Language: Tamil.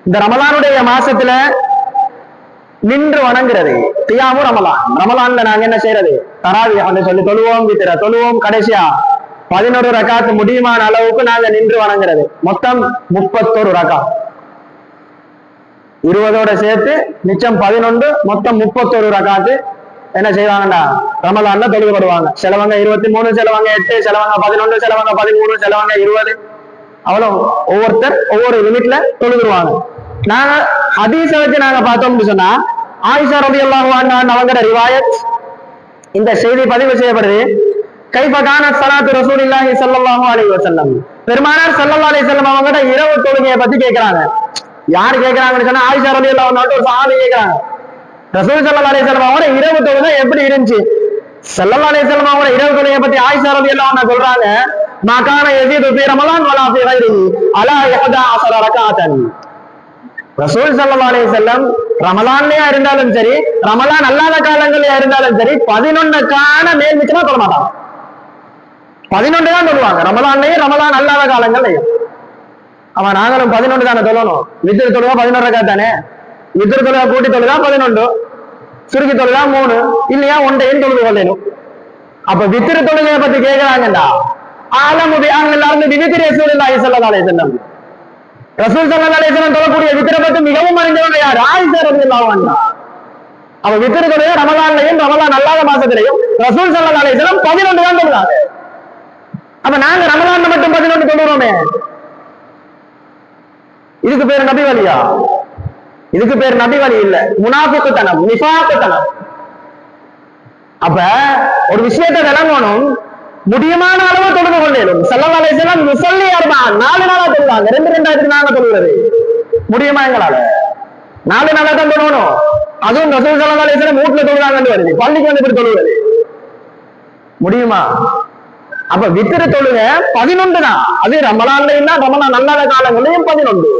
இந்த ரமலானுடைய மாசத்துல நின்று வணங்குறது கியாமு ரமலான். ரமலான்ல நாங்க என்ன செய்யறது? தராவிஹ் சொல்லி தொழுவோம், வித்திர தொழுவோம். கடைசியா 11 ரகாத்து முடியுமான அளவுக்கு நாங்க நின்று வணங்குறது. மொத்தம் 31 ரகாத், 20ஓட சேர்த்து மிச்சம் 11, மொத்தம் 31 ரகாத்து என்ன செய்வாங்கடா ரமலான்ல தொழுகப்படுவாங்க. சிலவங்க 23, சிலவங்க 8, சிலவங்க 11, சிலவங்க 13, சிலவங்க 20. அவ்வளவு ஒவ்வொருத்தர் ஒவ்வொரு லிமிட்ல தொழுதுருவாங்க. நாங்க ஹதீஸ வச்சு நாங்க பார்த்தோம்னு சொன்னா, ஆயிஷா ரலியல்லாஹு அன்ஹா அவங்களோட ரிவாயத் இந்த செய்தி பதிவு செய்யப்படுது. கைஃப கானத் ஸலாத்து ரசூலில்லாஹி ஸல்லல்லாஹு அலைஹி வஸல்லம், பெருமானார் ஸல்லல்லாஹு அலைஹி வஸல்லம் அவங்களோட இரவு தொழுகையை பத்தி கேட்கிறாங்க. யார் கேட்கிறாங்கன்னு சொன்னா, ஆயிஷா ரலியல்லாஹு அன்ஹா ஒரு சஹாபி கேட்கிறாங்க, ரசூல் ஸல்லல்லாஹு அலைஹி வஸல்லம் அவங்களோட இரவு தொழுகை எப்படி இருந்துச்சு? ஸல்லல்லாஹு அலைஹி வஸல்லம் அவங்களோட இரவு தொழுகையை பத்தி ஆயிஷா ரலியல்லாஹு அன்ஹா சொல்றாங்க, மா கான யஸீது ஃபீ ரமலான் வலா ஃபீ கைரிஹி அலா 11 ரகாத்தன். ரசூல் ஸல்லல்லாஹு அலைஹி வஸல்லம் ரமலான்லயா இருந்தாலும் சரி, ரமலான் அல்லாத காலங்கள்லயா இருந்தாலும் சரி, 11க்கான மேல் மிச்சமா சொல்ல மாட்டாங்க. 11 தான் சொல்லுவாங்க, ரமலான்லயும் ரமலான் அல்லாத காலங்கள்லயும். அவன் நாங்களும் 11 தானே சொல்லணும். வித்திர தொழுகா 11 ரகாத் தானே. வித்திர தொழுகா கூட்டி தொழுகா 11, சுருக்கி தொழுகா 3, இல்லையா 1 தொழுது கொள்ளணும். அப்ப வித்திர தொழுகையை பத்தி கேட்கிறாங்கடா, ஆலமு பி அஹ்லில் அர்தி பி வித்ரி ரசூலில்லாஹி ஸல்லல்லாஹு அலைஹி வஸல்லம். ரசூல் ஸல்லல்லாஹு அலைஹி வஸல்லம் தொழக்கூடிய வித்திர பத்தி மிகவும் அறிந்தவங்க யார்? ஆயிஷா ரலியல்லாஹு அன்ஹா. அவ வித்திர தொழுகை ரமலான்லயும் ரமலான் அல்லாத மாசத்திலையும் ரசூல் ஸல்லல்லாஹு அலைஹி வஸல்லம் 11 தான் தொழுதாங்க. அப்ப நாங்க ரமலான்ல மட்டும் 11 தொழுறோமே, இதுக்கு பேர் நபி வழியா? இதுக்கு பேர் நபி வழி இல்ல, முனாஃபிக்குத்தனம், நிஃபாக்குத்தனம். அப்ப ஒரு விஷயத்தை விளங்கணும், முடியுமான அளவு தொழுது கொள்ளேனும். ஸல்லல்லாஹு அலைஹி வஸல்லம் முஸல்லி அர்பஅன், 4 நாளா தொழுவாங்க. 2 நாங்க தொழுகிறது முடியுமா எங்களால? 4 நாளா தான் தொழுவணும். அதுவும் ரசூல் ஸல்லல்லாஹு அலைஹி வஸல்லம் வீட்டுல தொழுதாங்கன்னு வருது, பள்ளிக்கு வந்து இப்படி தொழுகிறது முடியுமா? அப்ப வித்திர தொழுகை 11 தான். அது ரமலான்லயும் தான், ரமலான் அல்லாத காலங்களையும் 11.